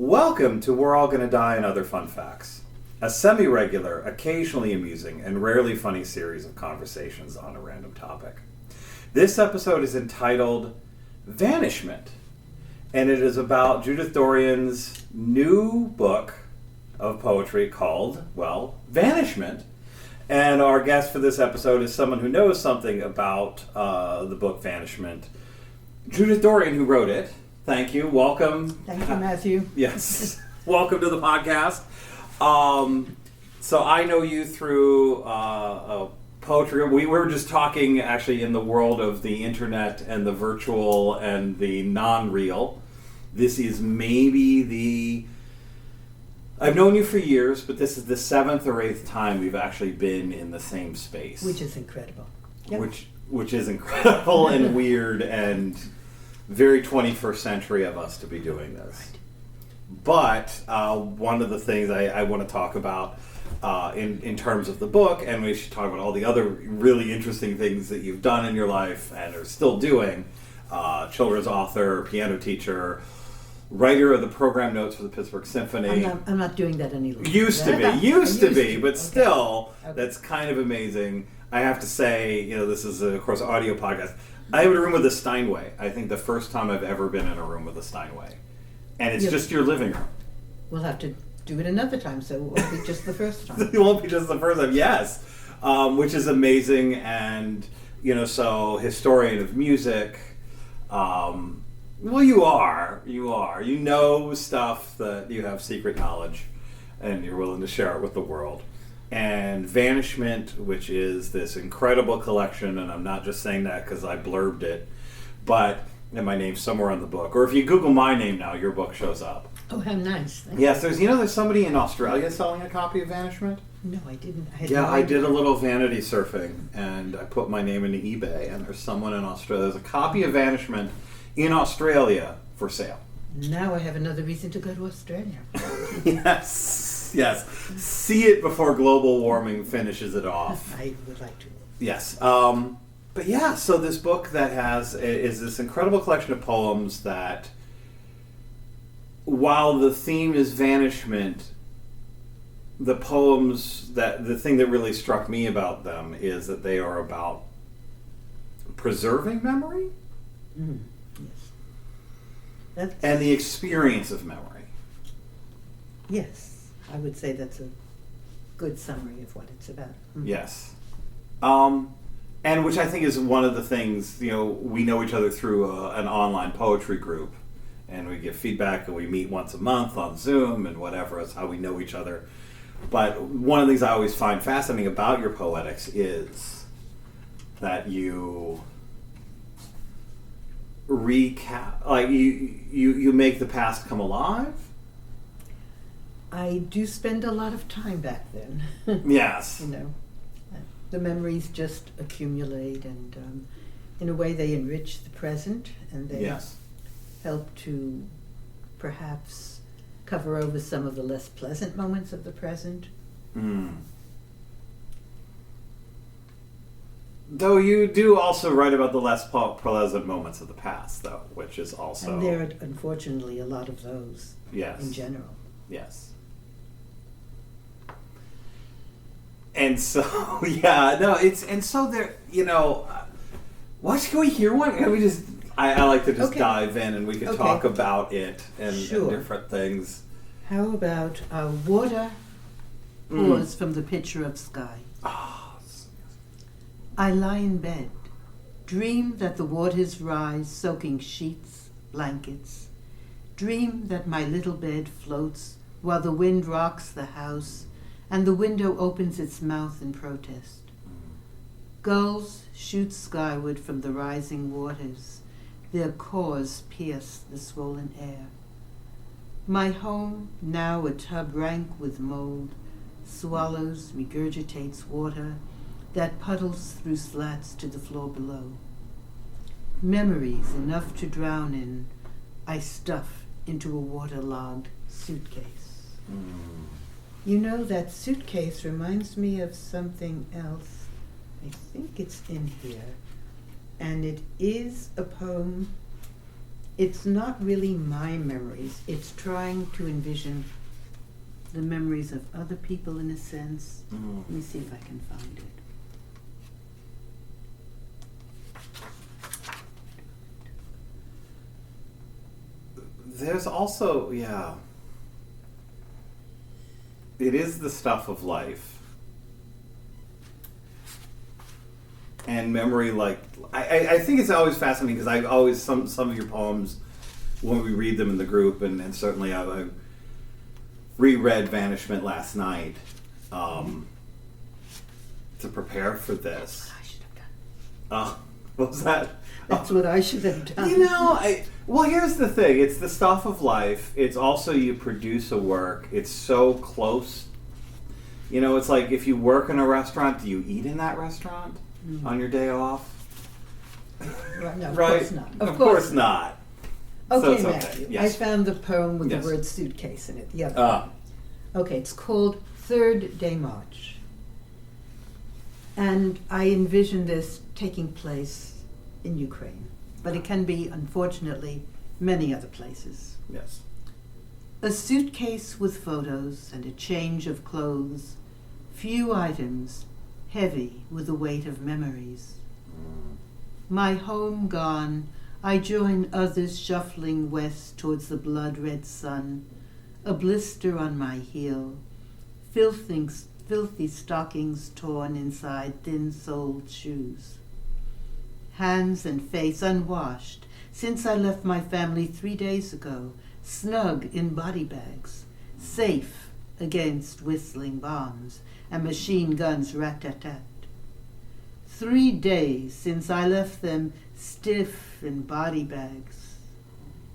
Welcome to We're All Gonna Die and Other Fun Facts, a semi-regular, occasionally amusing, and rarely funny series of conversations on a random topic. This episode is entitled Vanishment, and it is about Judith Dorian's new book of poetry called, well, Vanishment. And our guest for this episode is someone who knows something about the book Vanishment. Judith Dorian, who wrote it. Thank you. Welcome. Thank you, Matthew. Yes. Welcome to the podcast. So I know you through poetry. We were just talking actually in the world of the internet and the virtual and the non-real. This is maybe I've known you for years, but this is the 7th or 8th time we've actually been in the same space. Which is incredible. Yep. Which is incredible and weird and very 21st century of us to be doing this. Right. But one of the things I want to talk about in terms of the book, and we should talk about all the other really interesting things that you've done in your life and are still doing, children's author, piano teacher, writer of the program notes for the Pittsburgh Symphony. I'm not doing that any longer. Used to be, but okay. Still, okay. That's kind of amazing. I have to say, this is, of course, an audio podcast. I have a room with a Steinway. I think the first time I've ever been in a room with a Steinway. And it's just your living room. We'll have to do it another time, so it won't be just the first time. It won't be just the first time, yes. Which is amazing. And, so historian of music. Well, you are. You know stuff that you have secret knowledge, and you're willing to share it with the world. And Vanishment, which is this incredible collection, and I'm not just saying that because I blurbed it, and my name's somewhere on the book. Or if you Google my name now, your book shows up. Oh, how nice. Thank yes, there's somebody in Australia selling a copy of Vanishment. No, I didn't. I did a little vanity surfing, and I put my name into eBay, and there's someone in Australia. There's a copy of Vanishment in Australia for sale. Now I have another reason to go to Australia. Yes. See it before global warming finishes it off. I would like to. Yes. But yeah, so this book that is this incredible collection of poems that, while the theme is vanishment, the poems, the thing that really struck me about them is that they are about preserving memory. Yes. And the experience of memory. Yes. I would say that's a good summary of what it's about. Yes. And which I think is one of the things, we know each other through an online poetry group, and we give feedback, and we meet once a month on Zoom and whatever. That's how we know each other. But one of the things I always find fascinating about your poetics is that you recap, like you make the past come alive. I do spend a lot of time back then. Yes. The memories just accumulate, and in a way they enrich the present, and they help to perhaps cover over some of the less pleasant moments of the present. Though you do also write about the less pleasant moments of the past, though, which is also... And there are, unfortunately, a lot of those in general. Yes. And so, so there, what, can we hear one? Can we just, I like to just dive in and we can talk about it and different things. How about water pours from the pitcher of sky? I lie in bed, dream that the waters rise, soaking sheets, blankets. Dream that my little bed floats while the wind rocks the house and the window opens its mouth in protest. Gulls shoot skyward from the rising waters. Their caws pierce the swollen air. My home, now a tub rank with mold, swallows, regurgitates water that puddles through slats to the floor below. Memories enough to drown in, I stuff into a waterlogged suitcase. That suitcase reminds me of something else. I think it's in here. And it is a poem it's not really my memories. It's trying to envision the memories of other people in a sense. Let me see if I can find it. There's also, yeah, it is the stuff of life. And memory, like, I think it's always fascinating because I've always, some of your poems, when we read them in the group, and certainly I reread Vanishment last night to prepare for this. I should have done. What was that? That's what I should have done. You know, well, here's the thing. It's the stuff of life. It's also you produce a work. It's so close. You know, it's like if you work in a restaurant, do you eat in that restaurant on your day off? Right, no, of Right? course not. Of course not. So Okay, it's okay. Matthew. Yes. I found the poem with Yes. the word suitcase in it. The other one. Okay, it's called Third Day March. And I envision this taking place in Ukraine. But it can be, unfortunately, many other places. Yes. A suitcase with photos and a change of clothes. Few items, heavy with the weight of memories. My home gone, I join others shuffling west towards the blood-red sun. A blister on my heel, filthy stockings torn inside thin-soled shoes. Hands and face unwashed since I left my family 3 days ago, snug in body bags, safe against whistling bombs and machine guns rat-tat-tat. 3 days since I left them stiff in body bags,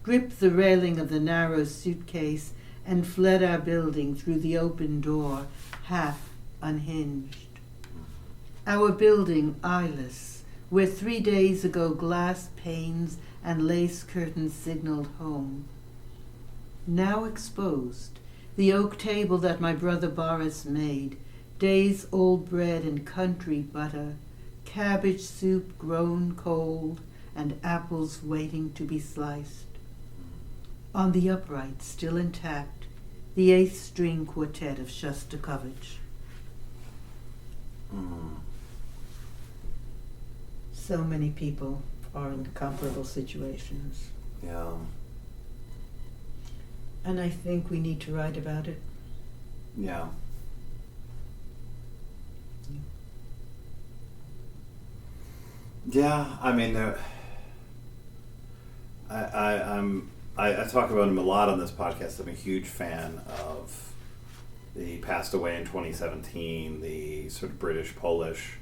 gripped the railing of the narrow suitcase and fled our building through the open door, half unhinged. Our building eyeless, where 3 days ago glass panes and lace curtains signaled home. Now exposed, the oak table that my brother Boris made, days-old bread and country butter, cabbage soup grown cold, and apples waiting to be sliced. On the upright, still intact, the 8th string quartet of Shostakovich. So many people are in comparable situations. Yeah. And I think we need to write about it. Yeah. Yeah, I mean, I talk about him a lot on this podcast. I'm a huge fan of. He passed away in 2017. The sort of British-Polish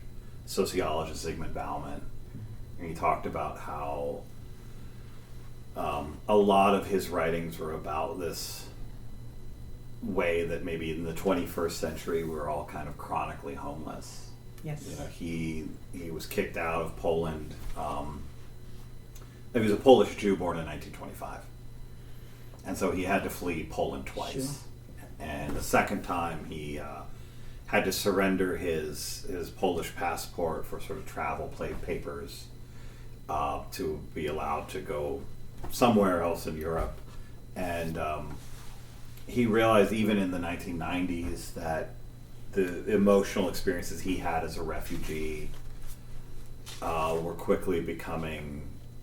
sociologist Zygmunt Bauman, and he talked about how a lot of his writings were about this way that maybe in the 21st century we're all kind of chronically homeless. Yes. You know, he was kicked out of Poland. He was a Polish Jew born in 1925, and so he had to flee Poland twice. Sure. And the second time he had to surrender his Polish passport for sort of travel papers to be allowed to go somewhere else in Europe. And he realized even in the 1990s that the emotional experiences he had as a refugee were quickly becoming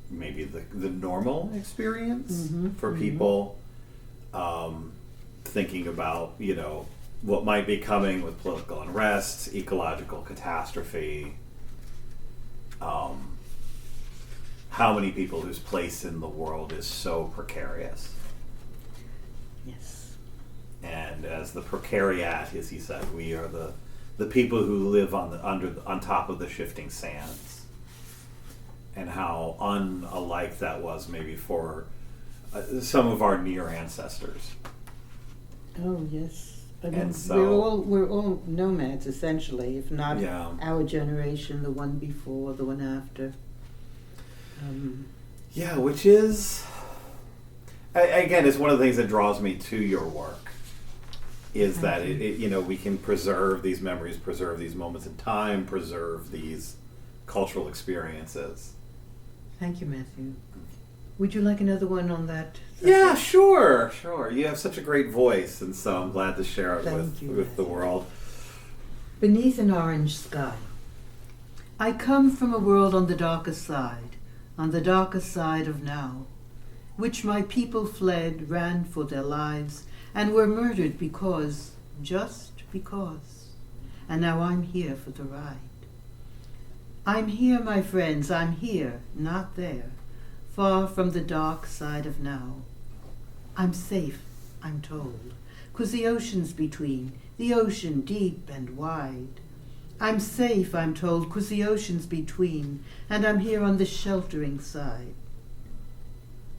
maybe the normal experience for people. Thinking about, you know, what might be coming with political unrest, ecological catastrophe, how many people whose place in the world is so precarious. Yes. And as the precariat, as he said, we are the people who live on top of the shifting sands. And how unalike that was maybe for some of our near ancestors. Oh yes. I mean, And so- we're all nomads essentially, if not Yeah. our generation, the one before, the one after. Yeah, which is, again, it's one of the things that draws me to your work, is that it you know, we can preserve these memories, preserve these moments in time, preserve these cultural experiences. Thank you, Matthew. Would you like another one on that subject? Yeah, sure. You have such a great voice, and so I'm glad to share it Thank you, with the world. Beneath an orange sky. I come from a world on the darker side of now, which my people fled, ran for their lives, and were murdered just because. And now I'm here for the ride. I'm here, my friends, I'm here, not there, far from the dark side of now. I'm safe, I'm told, 'cause the ocean's between, the ocean deep and wide. I'm safe, I'm told, 'cause the ocean's between, and I'm here on the sheltering side.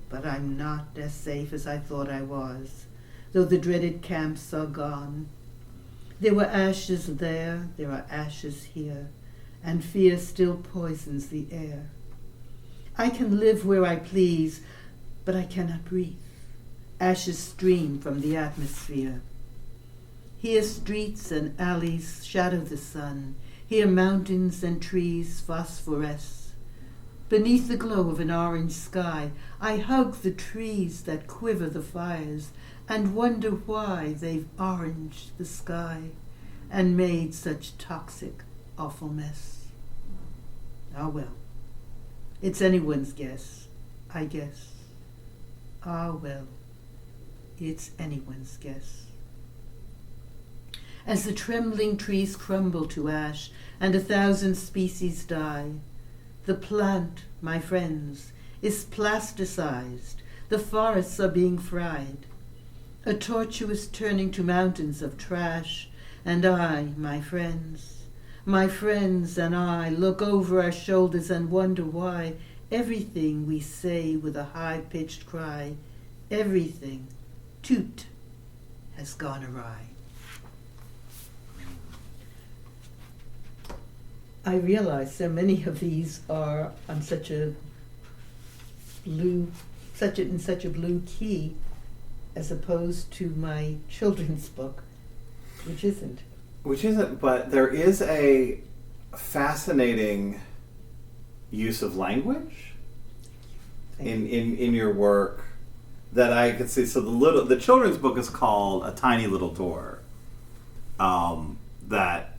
But I'm not as safe as I thought I was, though the dreaded camps are gone. There were ashes there are ashes here, and fear still poisons the air. I can live where I please, but I cannot breathe. Ashes stream from the atmosphere. Here streets and alleys shadow the sun. Here mountains and trees phosphoresce. Beneath the glow of an orange sky, I hug the trees that quiver the fires and wonder why they've oranged the sky and made such toxic, awful mess. Ah well, it's anyone's guess, I guess. Ah well, it's anyone's guess. As the trembling trees crumble to ash and 1,000 species die, the plant, my friends, is plasticized. The forests are being fried. A tortuous turning to mountains of trash, and I, my friends and I look over our shoulders and wonder why everything we say with a high-pitched cry, everything, toot, has gone awry. I realize so many of these are on such a blue key, as opposed to my children's book, which isn't. But there is a fascinating use of language in your work that I could see. So the children's book is called A Tiny Little Door, that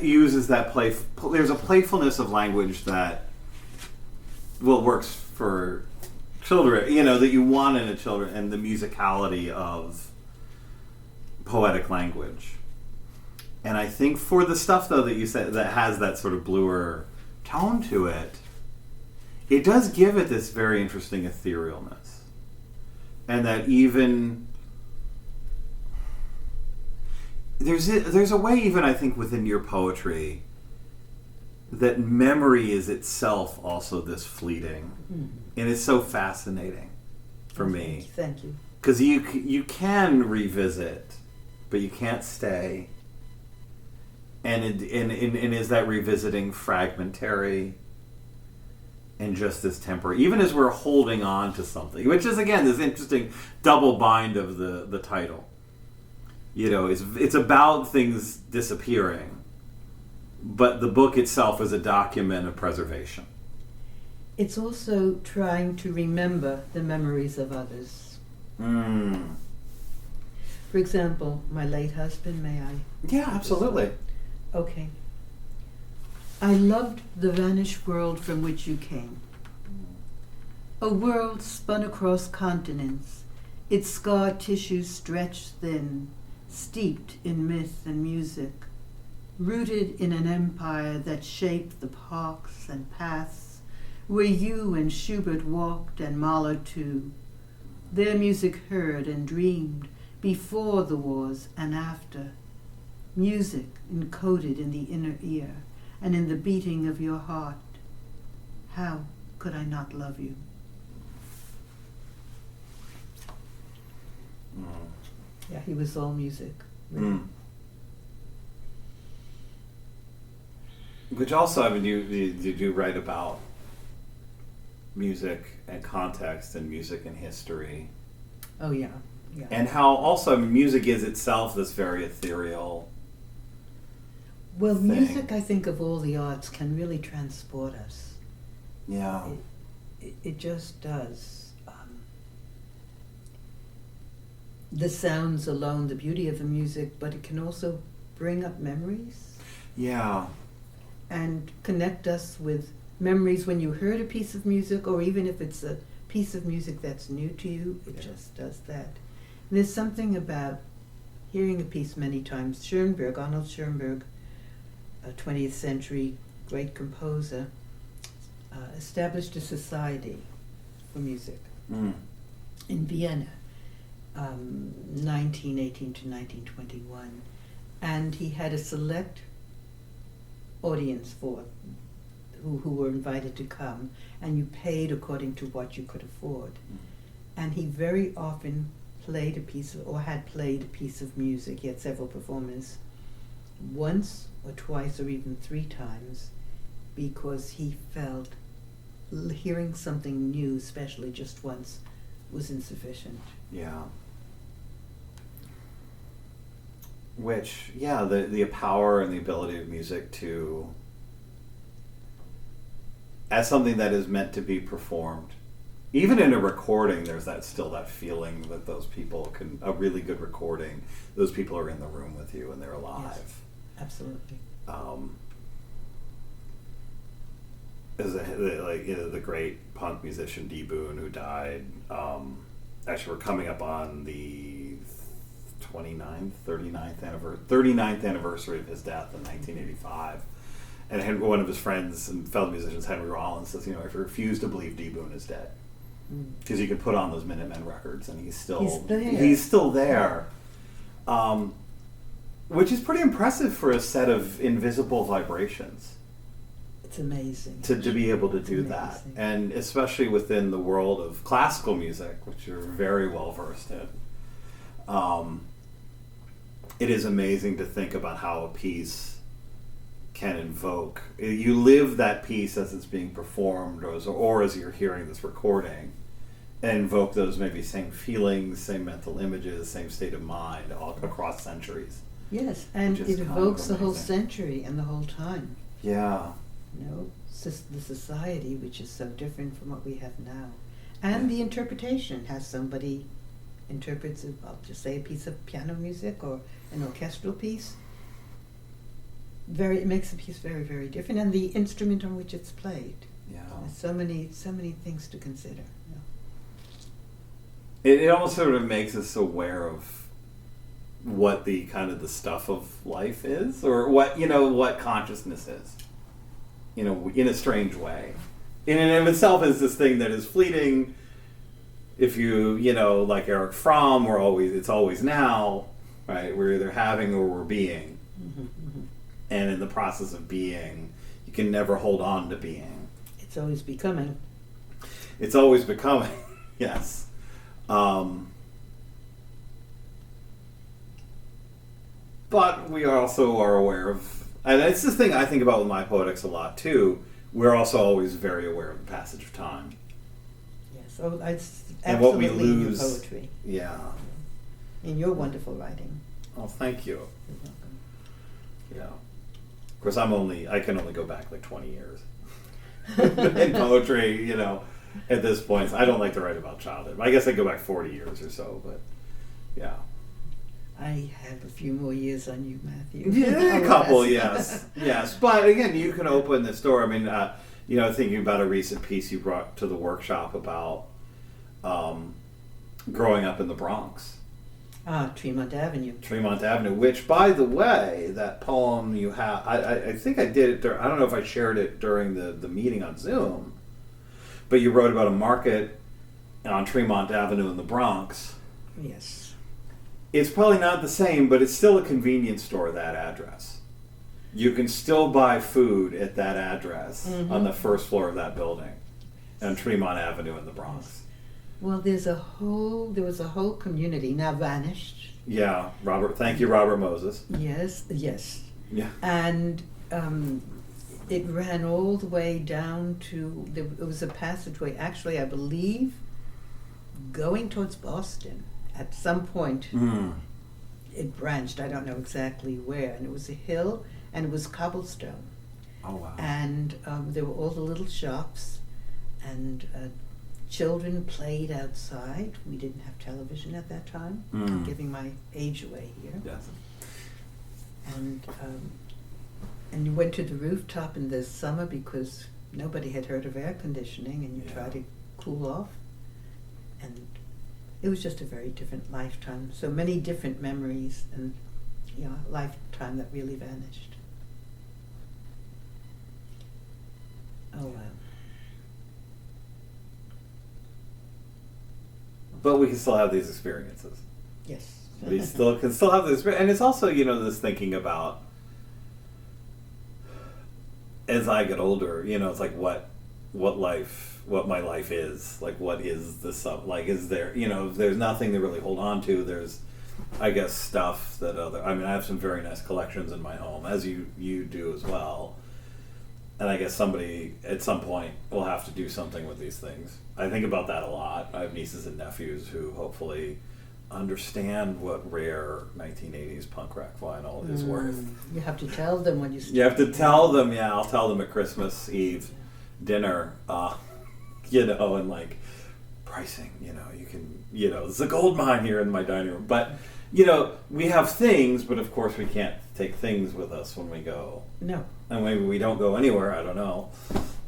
uses that there's a playfulness of language that works for children, that you want in a children, and the musicality of poetic language. And I think for the stuff though that you said that has that sort of bluer tone to it, it does give it this very interesting etherealness, and that even there's a way, even I think within your poetry, that memory is itself also this fleeting, and it's so fascinating for me. Thank you. Because you can revisit, but you can't stay. And is that revisiting fragmentary and just this temporary, even as we're holding on to something, which is again this interesting double bind of the title. It's about things disappearing, but the book itself is a document of preservation. It's also trying to remember the memories of others. For example, my late husband, may I? Yeah, absolutely. Okay. I loved the vanished world from which you came. A world spun across continents, its scar tissue stretched thin, steeped in myth and music, rooted in an empire that shaped the parks and paths where you and Schubert walked and Mahler too, their music heard and dreamed before the wars and after, music encoded in the inner ear and in the beating of your heart. How could I not love you? Yeah, he was all music. Really. Which also, I mean, you do write about music and context and music and history. Oh yeah, yeah. And how also music is itself this very ethereal. Well, thing. music, I think, of all the arts, can really transport us. Yeah. it just does. The sounds alone, the beauty of the music, but it can also bring up memories. Yeah. And connect us with memories when you heard a piece of music, or even if it's a piece of music that's new to you, it just does that. And there's something about hearing a piece many times. Arnold Schoenberg, a 20th century great composer, established a society for music in Vienna, 1918 to 1921. And he had a select audience for who were invited to come, and you paid according to what you could afford. And he very often played a piece of, or had played a piece of music. He had several performers, once or twice or even 3 times, because he felt hearing something new, especially just once, was insufficient. Yeah. Which, yeah, the power and the ability of music to, as something that is meant to be performed, even in a recording, there's still that feeling that those people can, a really good recording, those people are in the room with you and they're alive. Yes, absolutely. The great punk musician D. Boon, who died, actually we're coming up on the 39th anniversary of his death in 1985. And one of his friends and fellow musicians, Henry Rollins, says, I refuse to believe D. Boon is dead. Because you could put on those Minutemen records and he's still there. Which is pretty impressive for a set of invisible vibrations. It's amazing. To be able to do that. And especially within the world of classical music, which you're very well versed in. It is amazing to think about how a piece can invoke. You live that piece as it's being performed, or as you're hearing this recording, and invoke those maybe same feelings, same mental images, same state of mind all across centuries. Yes, and it evokes the whole century and the whole time. Yeah. The society, which is so different from what we have now. And the interpretation, has somebody interprets, I'll just say, a piece of piano music or an orchestral piece. It makes the piece very, very different, and the instrument on which it's played. Yeah. There's so many things to consider. It almost sort of makes us aware of what the kind of the stuff of life is, or what consciousness is. In a strange way. In and of itself is this thing that is fleeting. If you, like Eric Fromm, it's always now, right? We're either having or we're being. Mm-hmm, mm-hmm. And in the process of being, you can never hold on to being. It's always becoming. It's always becoming, yes. But we also are aware of, and it's this thing I think about with my poetics a lot too, we're also always very aware of the passage of time. Yes, it's and what we absolutely lose. In your poetry. Yeah. In your wonderful writing. Oh, thank you. You're welcome. Yeah. Of course, I can only go back like 20 years. In poetry, at this point. I don't like to write about childhood. I guess I go back 40 years or so, but yeah. I have a few more years on you, Matthew. Yeah, a couple, yes. Yes. But again, you can open this door. I mean, thinking about a recent piece you brought to the workshop about growing up in the Bronx. Tremont Avenue. Tremont Avenue, which, by the way, that poem you have, I think I did it, I don't know if I shared it during the meeting on Zoom, but you wrote about a market on Tremont Avenue in the Bronx. Yes. It's probably not the same, but it's still a convenience store, that address. You can still buy food at that address on the first floor of that building on Tremont Avenue in the Bronx. Well, there was a whole community, now vanished. Yeah, thank you, Robert Moses. Yes. Yeah. And it ran all the way down to, it was a passageway, actually, I believe, going towards Boston. At some point, it branched. I don't know exactly where. And it was a hill, and it was cobblestone. Oh, wow. And there were all the little shops. and children played outside. We didn't have television at that time. I'm giving my age away here. Yes. And you went to the rooftop in the summer because nobody had heard of air conditioning, and you tried to cool off. And it was just a very different lifetime. So many different memories, and a lifetime that really vanished. Oh, wow. But we can still have these experiences. Yes. We can still have this, and it's also this thinking about as I get older. It's like what my life is. Like, what is the sub? Like, is there? If there's nothing to really hold on to. There's, I guess, stuff that I have some very nice collections in my home, as you do as well. And I guess somebody at some point will have to do something with these things. I think about that a lot. I have nieces and nephews who hopefully understand what rare 1980s punk rock vinyl is worth. You have to tell them when you start. You have to tell them, I'll tell them at Christmas Eve dinner, and like pricing, you can, it's a gold mine here in my dining room. But, we have things, but of course we can't take things with us when we go. No. And maybe we don't go anywhere, I don't know,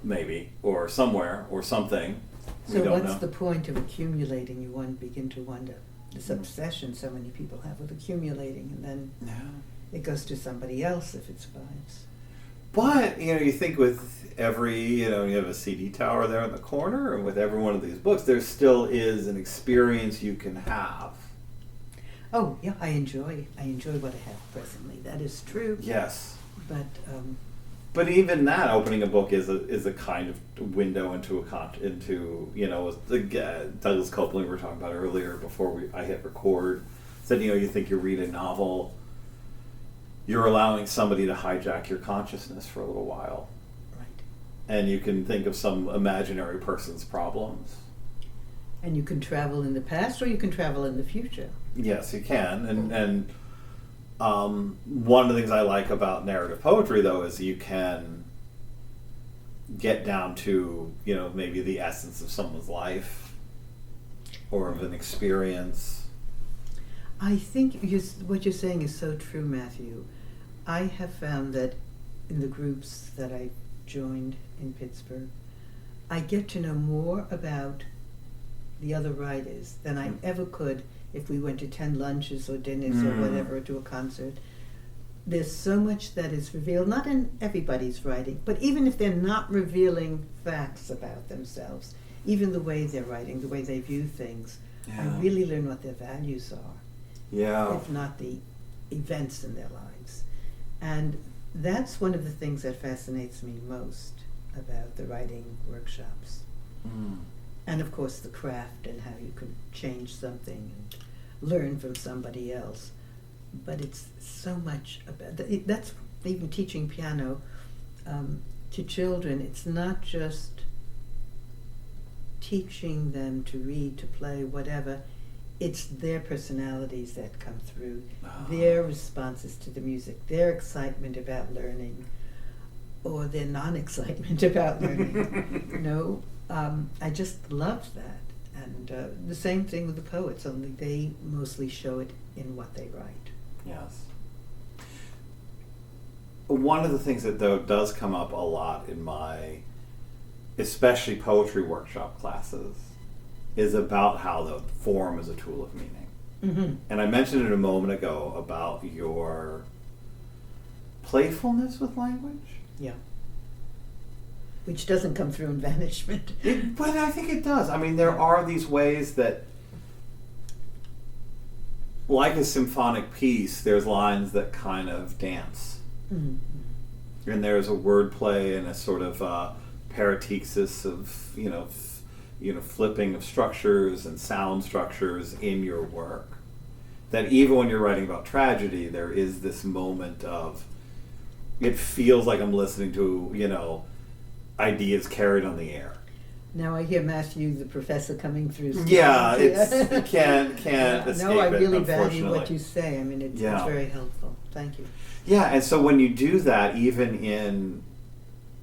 maybe, or somewhere, or something. So what's the point of accumulating? You begin to wonder. This obsession so many people have with accumulating, and then it goes to somebody else if it survives. But, you think with every, you have a CD tower there in the corner, and with every one of these books, there still is an experience you can have. Oh, yeah, I enjoy what I have presently. That is true. Yes. But even that, opening a book is a kind of window into Douglas Copeland we were talking about earlier before I hit record, said, you think you read a novel, you're allowing somebody to hijack your consciousness for a little while. Right. And you can think of some imaginary person's problems. And you can travel in the past or you can travel in the future. Yes, you can. And one of the things I like about narrative poetry, though, is you can get down to, maybe the essence of someone's life or of an experience. I think what you're saying is so true, Matthew. I have found that in the groups that I joined in Pittsburgh, I get to know more about the other writers than I ever could if we went to 10 lunches or dinners or whatever, or to a concert. There's so much that is revealed, not in everybody's writing, but even if they're not revealing facts about themselves, even the way they're writing, the way they view things, I really learn what their values are. Yeah. If not the events in their lives. And that's one of the things that fascinates me most about the writing workshops. And of course the craft and how you can change something and learn from somebody else. But it's so much about that's even teaching piano to children. It's not just teaching them to read, to play, whatever. It's their personalities that come through, their responses to the music, their excitement about learning, or their non-excitement about learning. I just loved that. And the same thing with the poets, only they mostly show it in what they write. Yes. One of the things that, though, does come up a lot in my, especially poetry workshop classes, is about how the form is a tool of meaning. Mm-hmm. And I mentioned it a moment ago about your playfulness with language. Yeah. Which doesn't come through in Vanishment. But I think it does. I mean, there are these ways that, like a symphonic piece, there's lines that kind of dance. Mm-hmm. And there's a wordplay and a sort of paratexis of, flipping of structures and sound structures in your work. That even when you're writing about tragedy, there is this moment of, it feels like I'm listening to, ideas carried on the air. Now I hear Matthew, the professor, coming through. Yeah, you can't escape No, I really it, value what you say. I mean, it's very helpful. Thank you. Yeah, and so when you do that, even in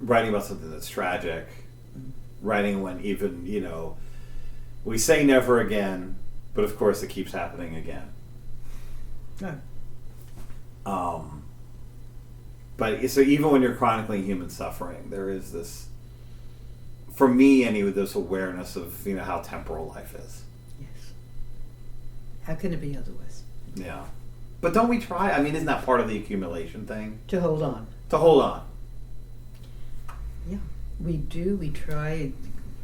writing about something that's tragic, writing when even, we say never again, but of course it keeps happening again. No. But so even when you're chronicling human suffering, there is this, for me anyway, this awareness of, how temporal life is. Yes. How can it be otherwise? Yeah. But don't we try? I mean, isn't that part of the accumulation thing? To hold on. To hold on. Yeah, we do. We try.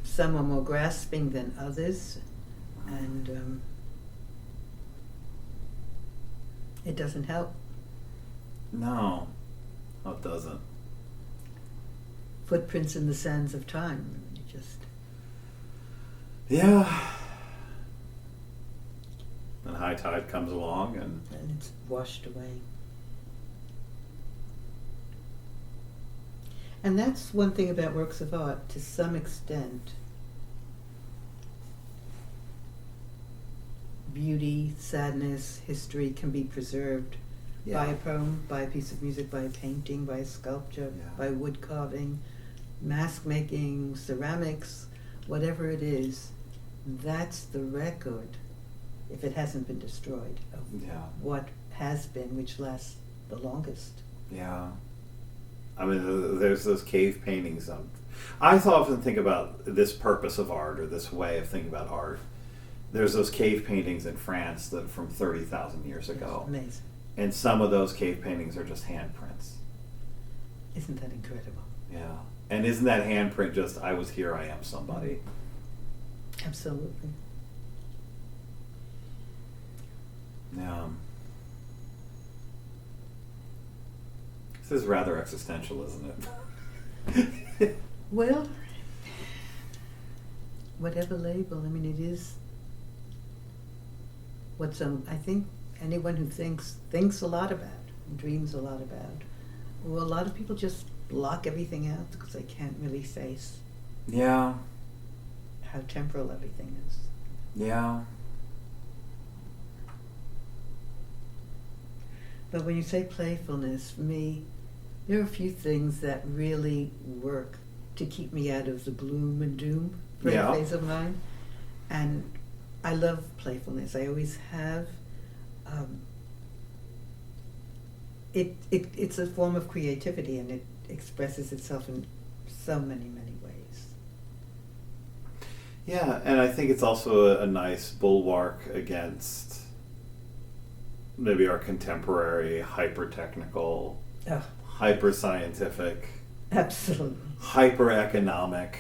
Some are more grasping than others. And it doesn't help. No, it doesn't. Footprints in the sands of time. You just. Yeah. And high tide comes along and it's washed away. And that's one thing about works of art, to some extent. Beauty, sadness, history can be preserved by a poem, by a piece of music, by a painting, by a sculpture, by wood carving, mask making, ceramics, whatever it is. That's the record, if it hasn't been destroyed, of what has been, which lasts the longest. Yeah. I mean, there's those cave paintings. I often think about this purpose of art, or this way of thinking about art. There's those cave paintings in France that from 30,000 years ago. Amazing. And some of those cave paintings are just handprints. Isn't that incredible? Yeah. And isn't that handprint just, I was here, I am somebody? Absolutely. Yeah. This is rather existential, isn't it? Well, whatever label, I mean, it is what I think anyone who thinks a lot about, and dreams a lot about, well, a lot of people just block everything out because they can't really face how temporal everything is. Yeah. But when you say playfulness, for me, there are a few things that really work to keep me out of the gloom and doom phase of mine. And I love playfulness. I always have. It's a form of creativity, and it expresses itself in so many, many ways. Yeah, and I think it's also a nice bulwark against maybe our contemporary hyper-technical, hyper-scientific, absolutely, hyper-economic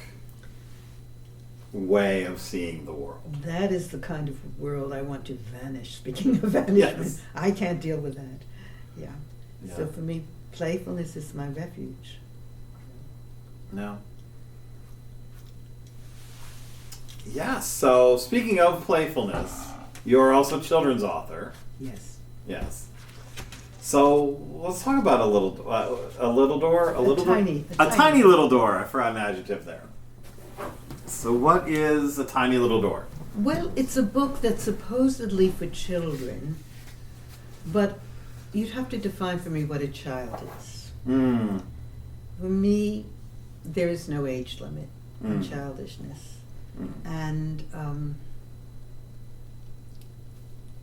way of seeing the world. That is the kind of world I want to vanish. Speaking of vanishment, I can't deal with that. Yeah. So for me, playfulness is my refuge. No. Yeah, so speaking of playfulness, you're also a children's author. Yes. Yes. So let's talk about a little door, a tiny little door. I forgot an adjective there. So what is a tiny little door? Well, it's a book that's supposedly for children, but you'd have to define for me what a child is. For me, there is no age limit on childishness. And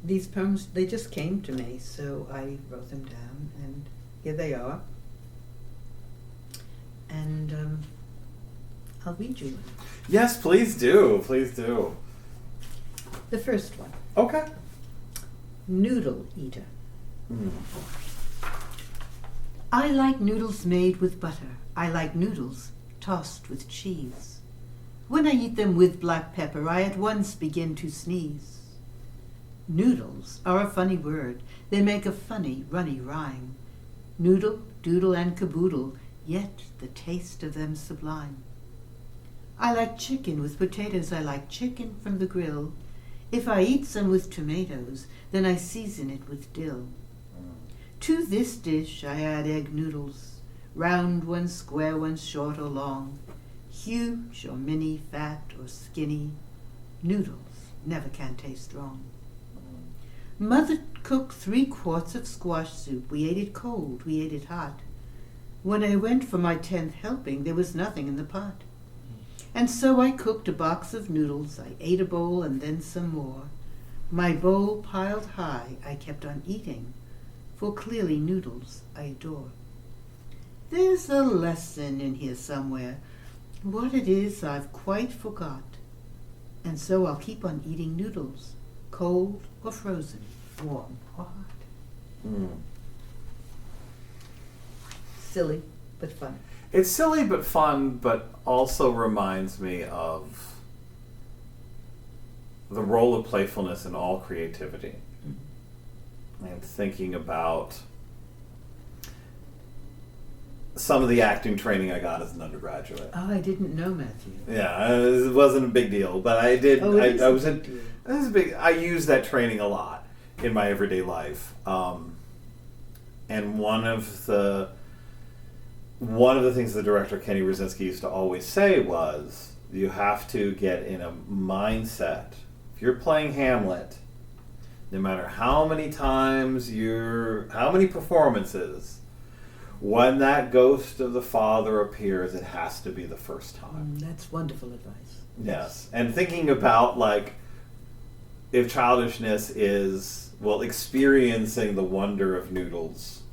these poems, they just came to me, so I wrote them down, and here they are. And I'll read you one. Yes, please do. Please do. The first one. Okay. Noodle Eater. I like noodles made with butter. I like noodles tossed with cheese. When I eat them with black pepper, I at once begin to sneeze. Noodles are a funny word. They make a funny, runny rhyme. Noodle, doodle, and caboodle, yet the taste of them sublime. I like chicken with potatoes. I like chicken from the grill. If I eat some with tomatoes, then I season it with dill. To this dish I add egg noodles, round ones, square ones, short or long, huge or mini, fat or skinny. Noodles never can taste wrong. Mother cooked 3 quarts of squash soup. We ate it cold, we ate it hot. When I went for my 10th helping, there was nothing in the pot. And so I cooked a box of noodles. I ate a bowl and then some more. My bowl piled high, I kept on eating, for clearly noodles I adore. There's a lesson in here somewhere. What it is I've quite forgot. And so I'll keep on eating noodles, cold or frozen, warm or hot. Mm. Silly, but fun. It's silly but fun, but also reminds me of the role of playfulness in all creativity. And thinking about some of the acting training I got as an undergraduate. Oh, I didn't know, Matthew. Yeah, it wasn't a big deal, but I did. Oh, it is I a was big in. deal. It was big. I used that training a lot in my everyday life, and one of the things the director Kenny Rosinski used to always say was, you have to get in a mindset. If you're playing Hamlet, no matter how many performances, when that ghost of the father appears, it has to be the first time. That's wonderful advice. Yes. And thinking about, like, if childishness is, well, experiencing the wonder of noodles.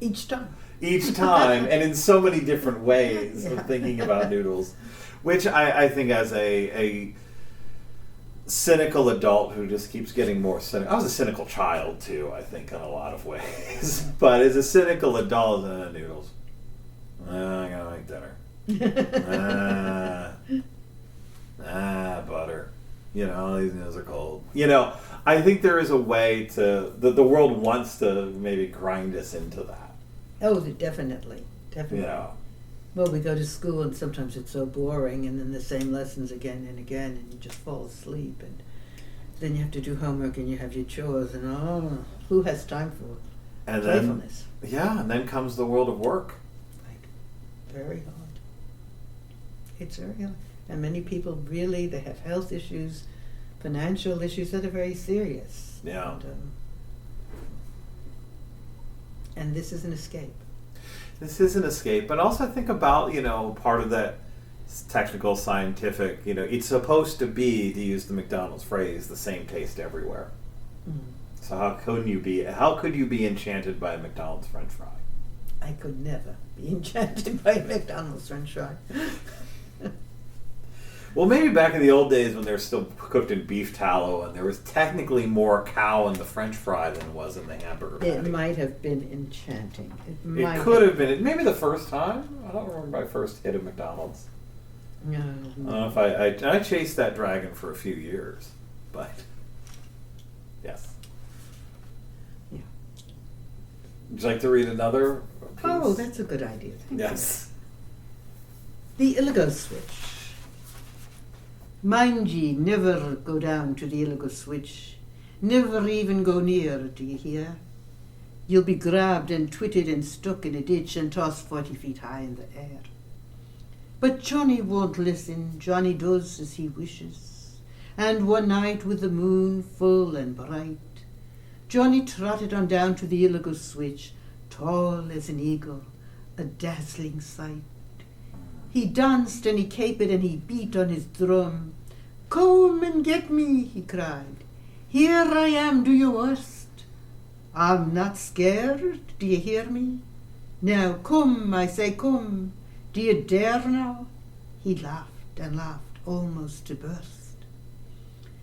Each time. And in so many different ways Yeah. of thinking about noodles, which I think as a cynical adult who just keeps getting more cynical. I was a cynical child too, I think, in a lot of ways. But as a cynical adult, noodles. I gotta make dinner. Butter. These noodles are cold. I think there is a way the world wants to maybe grind us into that. Oh, definitely. Yeah. Well, we go to school and sometimes it's so boring, and then the same lessons again and again, and you just fall asleep, and then you have to do homework and you have your chores, and who has time for playfulness? And then comes the world of work. Right. Very hard. It's very hard. And many people really, they have health issues, financial issues that are very serious. Yeah. And this is an escape. This is an escape, but also think about, part of that technical, scientific, it's supposed to be, to use the McDonald's phrase, the same taste everywhere. Mm. So how could you be enchanted by a McDonald's French fry? I could never be enchanted by a McDonald's French fry. Well, maybe back in the old days when they were still cooked in beef tallow and there was technically more cow in the French fry than was in the hamburger patty. It might have been enchanting. It could have been. Maybe the first time. I don't remember my first hit of McDonald's. No. I don't know if I chased that dragon for a few years, but yes. Yeah. Would you like to read another piece? Oh, that's a good idea. Thank Yes. you. The Illigo Switch. Mind ye, never go down to the Illigo Switch. Never even go near, do you hear? You'll be grabbed and twitted and stuck in a ditch and tossed 40 feet high in the air. But Johnny won't listen. Johnny does as he wishes. And one night with the moon full and bright, Johnny trotted on down to the Illigo Switch, tall as an eagle, a dazzling sight. He danced and he capered and he beat on his drum. "Come and get me," he cried. "Here I am, do your worst. I'm not scared, do you hear me? Now come, I say come. Do you dare now?" He laughed and laughed, almost to burst.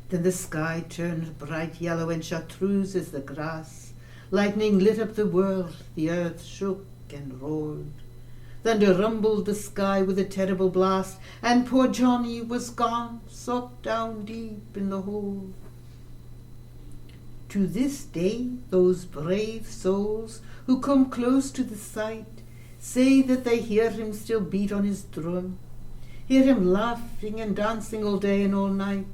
Then the sky turned bright yellow and chartreuse as the grass. Lightning lit up the world, the earth shook and roared. Thunder rumbled the sky with a terrible blast, and poor Johnny was gone, sucked down deep in the hole. To this day, those brave souls who come close to the sight say that they hear him still beat on his drum, hear him laughing and dancing all day and all night,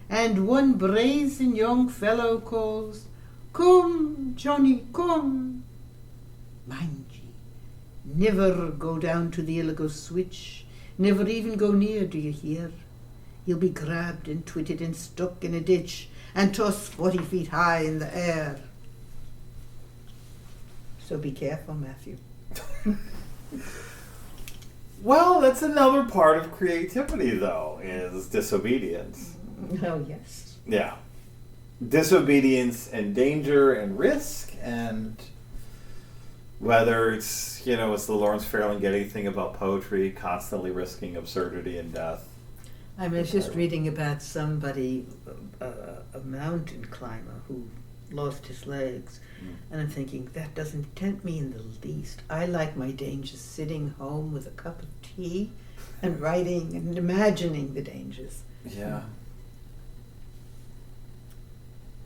and one brazen young fellow calls, "Come, Johnny, come." Mind ye, never go down to the Illigo Switch, never even go near, do you hear? You'll be grabbed and twitted and stuck in a ditch and tossed 40 feet high in the air. So be careful, Matthew. Well, that's another part of creativity, though, is disobedience. Oh, yes. Yeah. Disobedience and danger and risk, and whether it's, it's the Lawrence Ferlinghetti thing about poetry, constantly risking absurdity and death. I was just reading about somebody, a mountain climber who lost his legs. And I'm thinking, that doesn't tempt me in the least. I like my dangers sitting home with a cup of tea and writing and imagining the dangers. Yeah.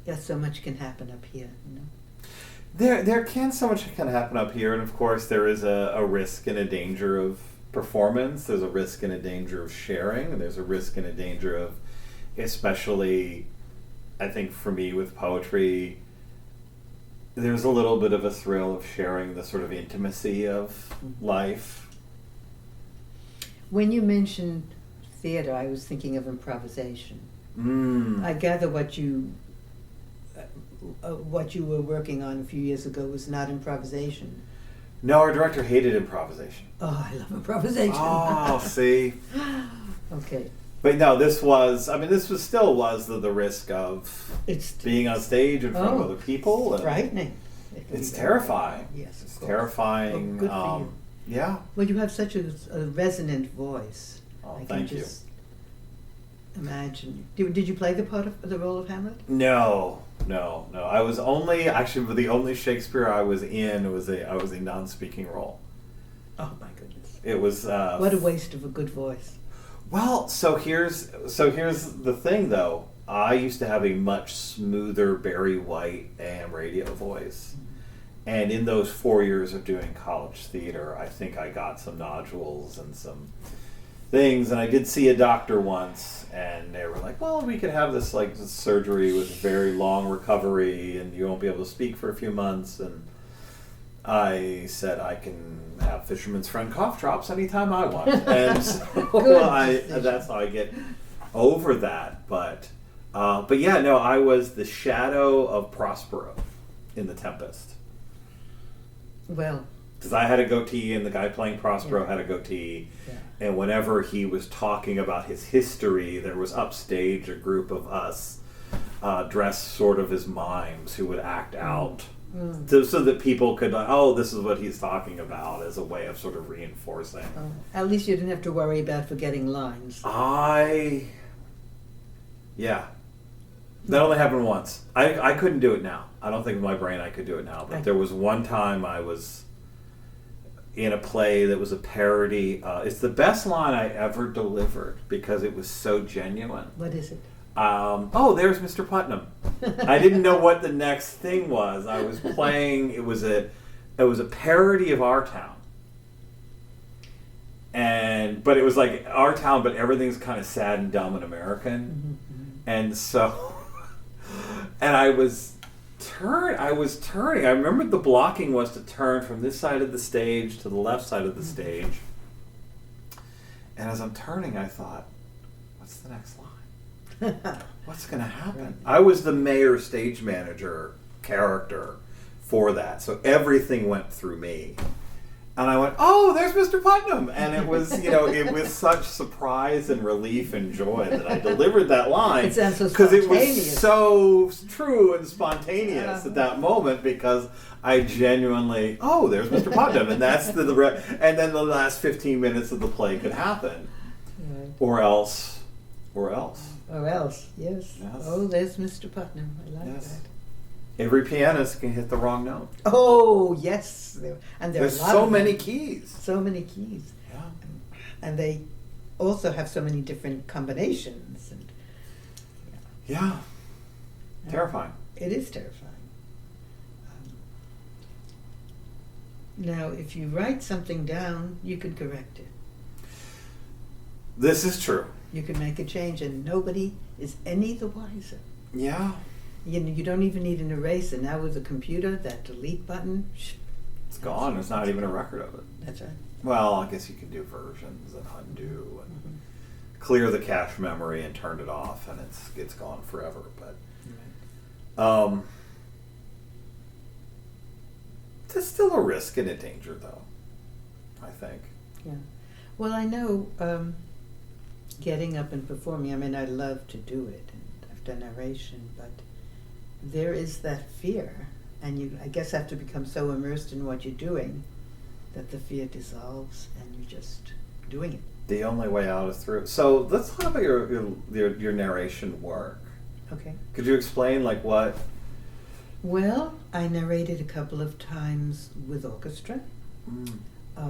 Yes, so much can happen up here, There can so much can happen up here, and of course there is a risk and a danger of performance. There's a risk and a danger of sharing, and there's a risk and a danger of, especially, I think for me with poetry, there's a little bit of a thrill of sharing the sort of intimacy of life. When you mentioned theater, I was thinking of improvisation. I gather what you were working on a few years ago was not improvisation. No, our director hated improvisation. Oh, I love improvisation. Oh, see. Okay. But no, this was the risk of being on stage in front of other people. And frightening. It's terrifying. Yes, it's terrifying. Good for you. Yeah. Well, you have such a resonant voice. Oh, I thank can you. just imagine. Did you play the role of Hamlet? No. I was the only Shakespeare I was in was a non-speaking role. Oh my goodness! It was what a waste of a good voice. Well, so here's the thing though. I used to have a much smoother Barry White AM radio voice. And in those 4 years of doing college theater, I think I got some nodules and some things. And I did see a doctor once, and they were like, well, we could have this surgery with very long recovery, and you won't be able to speak for a few months. And I said I can have Fisherman's Friend cough drops anytime I want. And so that's how I get over that. But yeah, no, I was the shadow of Prospero in The Tempest. Well, because I had a goatee and the guy playing Prospero had a goatee, and whenever he was talking about his history, there was upstage a group of us dressed sort of as mimes who would act out so that people could, this is what he's talking about, as a way of sort of reinforcing. At least you didn't have to worry about forgetting lines. Yeah. That only happened once. I couldn't do it now. I don't think in my brain I could do it now. But there was one time I was in a play that was a parody. It's the best line I ever delivered because it was so genuine. What is it? There's Mr. Putnam. I didn't know what the next thing was. I was playing. It was a parody of Our Town. But it was like Our Town, but everything's kind of sad and dumb and American. And so, and I was turning. I remember the blocking was to turn from this side of the stage to the left side of the stage. And as I'm turning, I thought, what's the next line? What's going to happen? I was the mayor stage manager character for that. So everything went through me. And I went, there's Mr. Putnam. And it was, it was such surprise and relief and joy that I delivered that line. It sounds so because spontaneous. it was so true and spontaneous at that moment, because I genuinely, there's Mr. Putnam. And that's and then the last 15 minutes of the play could happen. Right. Or else. Yes. Oh, there's Mr. Putnam. I like that. Every pianist can hit the wrong note. Oh, yes. And there's so many keys. So many keys. Yeah. And they also have so many different combinations. And yeah. Terrifying. It is terrifying. Now, if you write something down, you can correct it. This is true. You can make a change, and nobody is any the wiser. Yeah. You don't even need an eraser. Now with the computer, that delete button, it's gone. There's not even a record of it. That's right. Well, I guess you can do versions and undo and clear the cache memory and turn it off, and it's gone forever. But there's still a risk and a danger, though, I think. Yeah. Well, I know getting up and performing, I mean, I love to do it, and I've done narration, but there is that fear, and you, I guess, have to become so immersed in what you're doing that the fear dissolves and you're just doing it. The only way out is through. So let's talk about your narration work. Okay. Could you explain like what? Well, I narrated a couple of times with orchestra.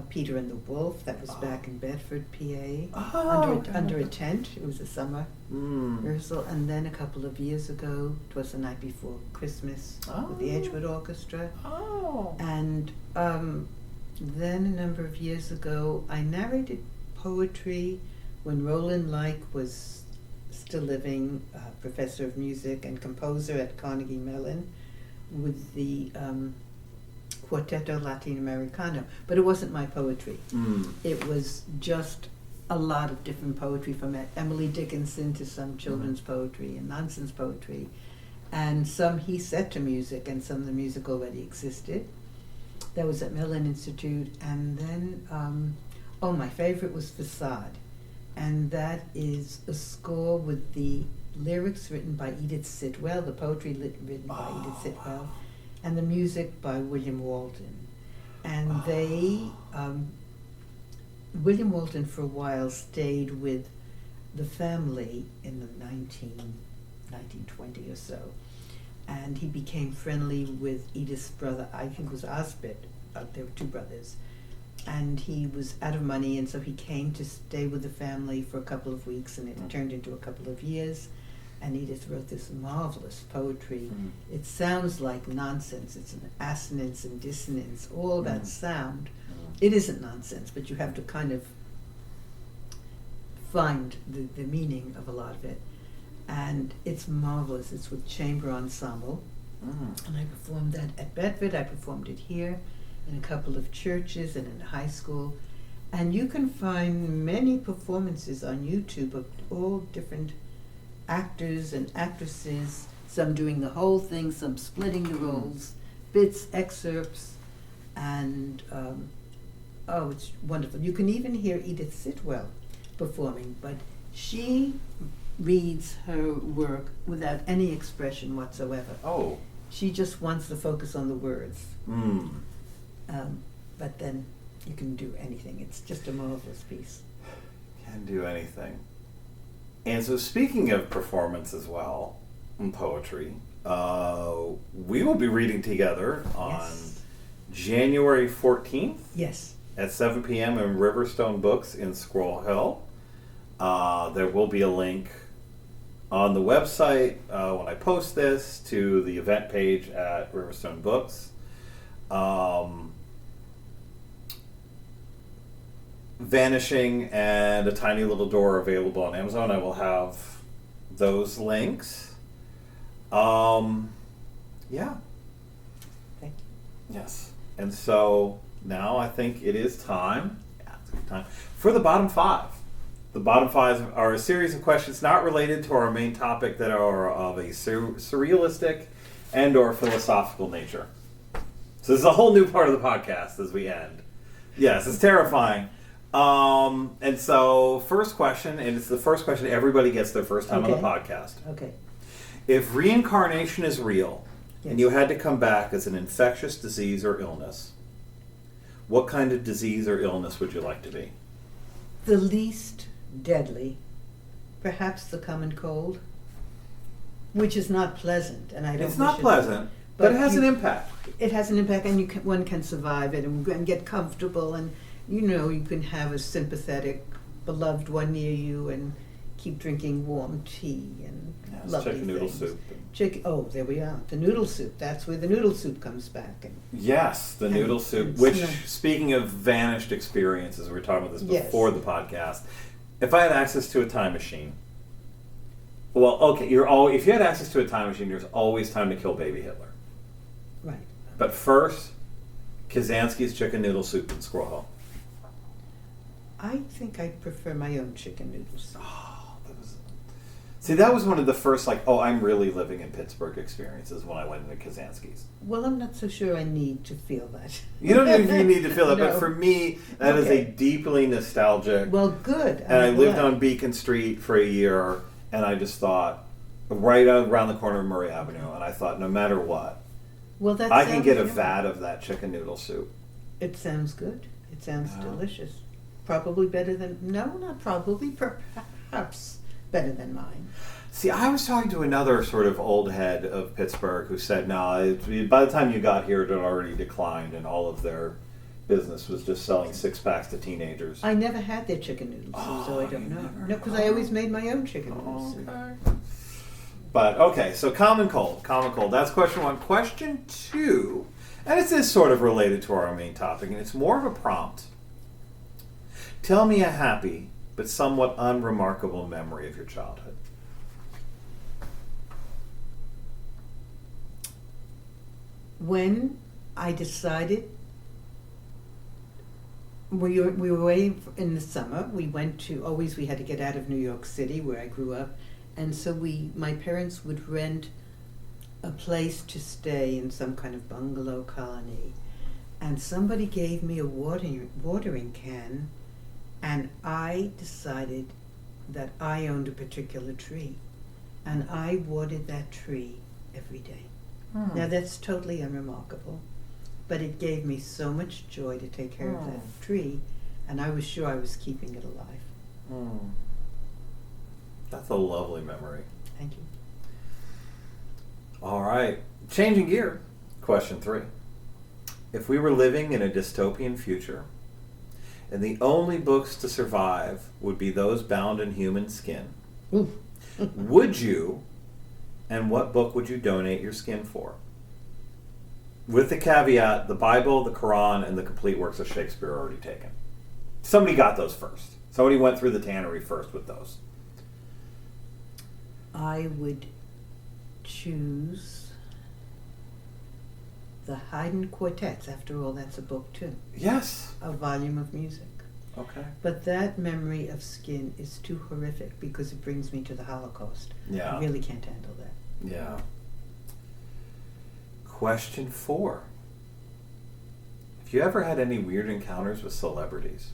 Peter and the Wolf, that was back in Bedford, PA, under a tent. It was a summer rehearsal. And then a couple of years ago, it was the night before Christmas, with the Edgewood Orchestra. And then a number of years ago, I narrated poetry when Roland Like was still living, professor of music and composer at Carnegie Mellon, with the Quarteto Latinoamericano, but it wasn't my poetry. It was just a lot of different poetry, from Emily Dickinson to some children's poetry and nonsense poetry, and some he set to music, and some of the music already existed. That was at Mellon Institute, and then, my favorite was Facade, and that is a score with the lyrics written by Edith Sitwell, the poetry written by Edith Sitwell, and the music by William Walton. And William Walton for a while stayed with the family in the 1920 or so. And he became friendly with Edith's brother, I think it was Osbert. There were two brothers. And he was out of money, and so he came to stay with the family for a couple of weeks, and it turned into a couple of years. And Edith wrote this marvelous poetry. It sounds like nonsense. It's an assonance and dissonance, all that sound. It isn't nonsense, but you have to kind of find the meaning of a lot of it. And it's marvelous. It's with chamber ensemble. And I performed that at Bedford. I performed it here in a couple of churches and in a high school. And you can find many performances on YouTube of all different actors and actresses, some doing the whole thing, some splitting the roles, bits, excerpts, and it's wonderful. You can even hear Edith Sitwell performing, but she reads her work without any expression whatsoever. She just wants to focus on the words. But then you can do anything. It's just a marvelous piece. Can do anything. And so, speaking of performance as well, and poetry, we will be reading together on January 14th. Yes. At 7 p.m. in Riverstone Books in Squirrel Hill. There will be a link on the website when I post this to the event page at Riverstone Books. Vanishing and A Tiny Little Door available on Amazon. I will have those links. Yeah. Thank you. Yes. And so now I think it is time. Yeah, it's a good time for the bottom five. The bottom five are a series of questions not related to our main topic that are of a surrealistic and or philosophical nature. So this is a whole new part of the podcast as we end. Yes, it's terrifying. And so first question, and it's the first question everybody gets their first time on the podcast. Okay. If reincarnation is real, and you had to come back as an infectious disease or illness, what kind of disease or illness would you like to be? The least deadly, perhaps the common cold, which is not pleasant, and I don't. It's not pleasant, but it has an impact. It has an impact, and one can survive it and get comfortable, and you can have a sympathetic, beloved one near you, and keep drinking warm tea and lovely chicken noodle things. Soup. There we are. The noodle soup. That's where the noodle soup comes back. Yes, the noodle soup. Which, speaking of vanished experiences, we were talking about this before the podcast. If I had access to a time machine, if you had access to a time machine, there's always time to kill baby Hitler. Right. But first, Kazansky's chicken noodle soup in Squirrel Hill. I think I prefer my own chicken noodles. See, that was one of the first, like, oh, I'm really living in Pittsburgh experiences when I went into Kazansky's. Well, I'm not so sure I need to feel that. You don't even need to feel that, No. but for me, that is a deeply nostalgic. Well, good. And I lived on Beacon Street for a year, and I just thought, right around the corner of Murray Avenue, and I thought, no matter what, Well, that I can sounds get a good. vat of that chicken noodle soup. It sounds good. It sounds Yeah. delicious. Probably better than, no, not probably, perhaps better than mine. See, I was talking to another sort of old head of Pittsburgh who said, no, by the time you got here, it had already declined, and all of their business was just selling six-packs to teenagers. I never had their chicken noodles, so I don't know. No, because I always made my own chicken noodles. Okay. But, okay, so common cold. That's question one. Question two, and it is sort of related to our main topic, and it's more of a prompt. Tell me a happy but somewhat unremarkable memory of your childhood. When I decided, we were away in the summer. We went to, we had to get out of New York City where I grew up. And so my parents would rent a place to stay in some kind of bungalow colony. And somebody gave me a watering can, and I decided that I owned a particular tree. And I watered that tree every day. Now that's totally unremarkable, but it gave me so much joy to take care of that tree, and I was sure I was keeping it alive. That's a lovely memory. Thank you. All right. Changing gear. Question 3. If we were living in a dystopian future, and the only books to survive would be those bound in human skin, would you, and what book would you donate your skin for? With the caveat, the Bible, the Quran, and the complete works of Shakespeare are already taken. Somebody got those first. Somebody went through the tannery first with those. I would choose the Haydn Quartets. After all, that's a book too. Yes. A volume of music. Okay. But that memory of skin is too horrific because it brings me to the Holocaust. Yeah. I really can't handle that. Yeah. Question 4. Have you ever had any weird encounters with celebrities?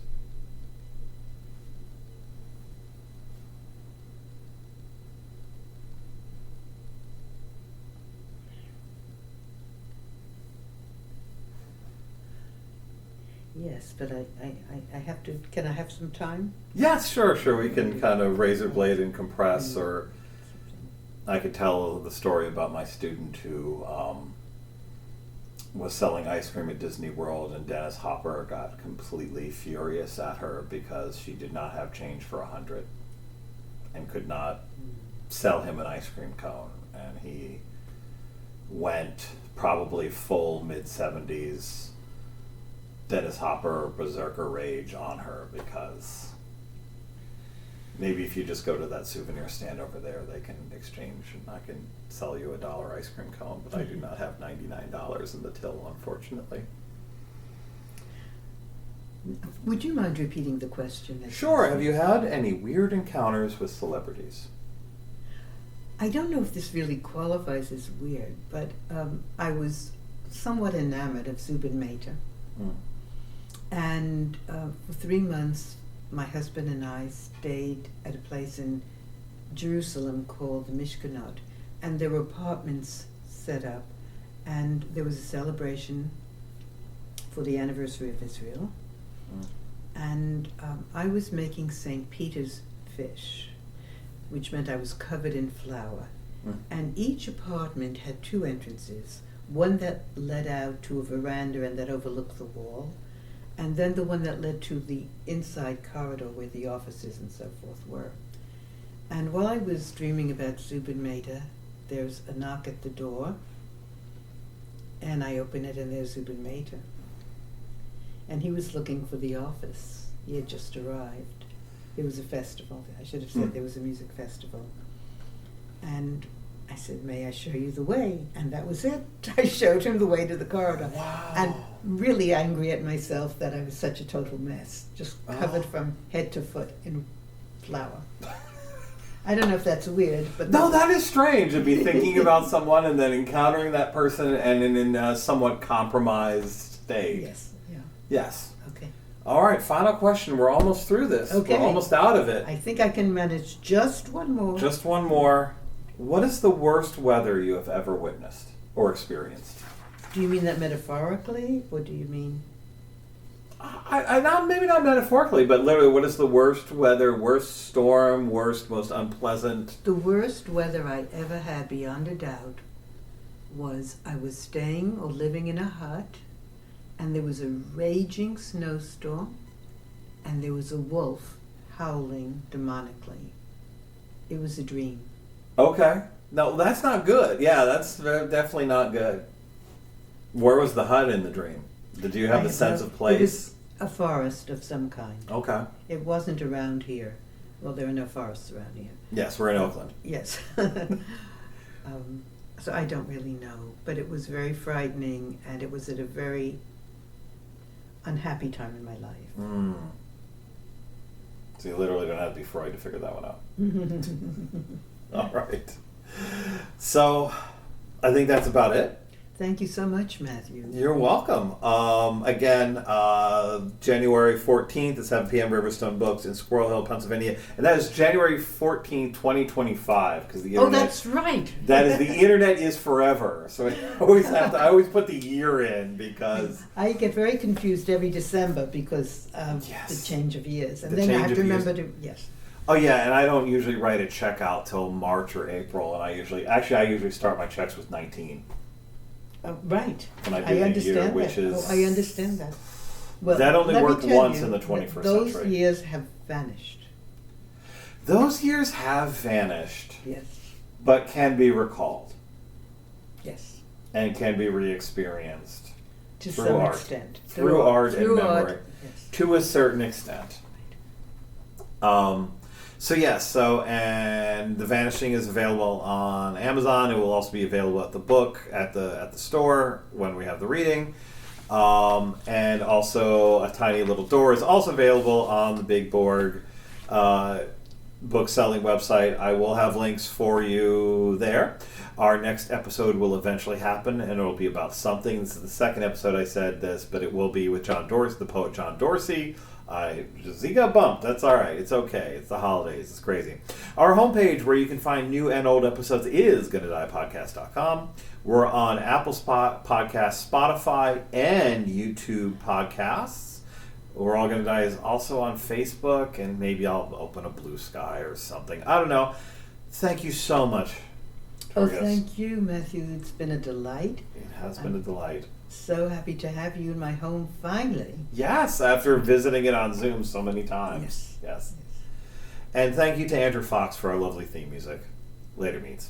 Yes, but I have to, can I have some time? Yes, sure. We can kind of razor blade and compress, or I could tell the story about my student who was selling ice cream at Disney World, and Dennis Hopper got completely furious at her because she did not have change for 100 and could not sell him an ice cream cone. And he went probably full mid-70s Dennis Hopper berserker rage on her, because maybe if you just go to that souvenir stand over there, they can exchange, and I can sell you $1 ice cream cone, but I do not have $99 in the till, unfortunately. Would you mind repeating the question? Sure. Have you had any weird encounters with celebrities? I don't know if this really qualifies as weird, but I was somewhat enamored of Zubin Mehta. And for 3 months, my husband and I stayed at a place in Jerusalem called the Mishkanot, and there were apartments set up, and there was a celebration for the anniversary of Israel, and I was making St. Peter's fish, which meant I was covered in flour, and each apartment had 2 entrances, one that led out to a veranda and that overlooked the wall, and then the one that led to the inside corridor where the offices and so forth were. And while I was dreaming about Zubin Mehta, there's a knock at the door, and I open it, and there's Zubin Mehta. And he was looking for the office. He had just arrived. There was a festival. I should have said there was a music festival. And I said, "May I show you the way?" And that was it. I showed him the way to the corridor. Wow. And really angry at myself that I was such a total mess, just covered from head to foot in flour. I don't know if that's weird, but No, that is strange to be thinking about someone and then encountering that person and in a somewhat compromised state. Yes. Yeah. Yes. Okay. All right, final question. We're almost through this. Okay. We're almost out of it. I think I can manage just one more. Just one more. What is the worst weather you have ever witnessed or experienced? Do you mean that metaphorically, or do you mean? Maybe not metaphorically, but literally, what is the worst weather, worst storm, worst, most unpleasant? The worst weather I ever had, beyond a doubt, was I was staying or living in a hut, and there was a raging snowstorm, and there was a wolf howling demonically. It was a dream. Okay. No, that's not good. Yeah, that's definitely not good. Where was the hut in the dream? Did you have a sense of place? It was a forest of some kind. Okay. It wasn't around here. Well, there are no forests around here. Yes, we're in Oakland. Yes. So I don't really know, but it was very frightening, and it was at a very unhappy time in my life. Mm. So you literally don't have to be Freud to figure that one out. All right. So I think that's about it. Thank you so much, Matthew. You're welcome. Again, January 14th at 7 p.m. Riverstone Books in Squirrel Hill, Pennsylvania. And that is January 14th, 2025. Because the internet, that's right. That is, the internet is forever. So I always put the year in because... I get very confused every December because of the change of years. And then I have to remember to, yes. Oh yeah, and I don't usually write a check out till March or April. And I usually start my checks with 19. Right. When I do I understand year, that. which is, I understand that. Well, that only let me worked tell once you in the that 21st those century. years have vanished. Those years have vanished, Yes. but can be recalled Yes. and can be re-experienced To through some art. extent. Through art and through memory. art, yes. To a certain extent. And The Vanishing is available on Amazon. It will also be available at the book at the store when we have the reading. And also A Tiny Little Door is also available on the Big Board book selling website. I will have links for you there. Our next episode will eventually happen, and it will be about something. This is the second episode I said this, but it will be with John Dorsey, the poet John Dorsey. He got bumped. That's all right. It's okay. It's the holidays. It's crazy. Our homepage where you can find new and old episodes is gonnadiepodcast.com. We're on Apple Podcasts, Spotify, and YouTube podcasts. We're All Gonna Die is also on Facebook, and maybe I'll open a Blue Sky or something. I don't know. Thank you so much. Oh, thank you, Matthew. It's been a delight. It has been a delight. So happy to have you in my home finally. Yes, after visiting it on Zoom so many times. Yes. And thank you to Andrew Fox for our lovely theme music. Later, Meets.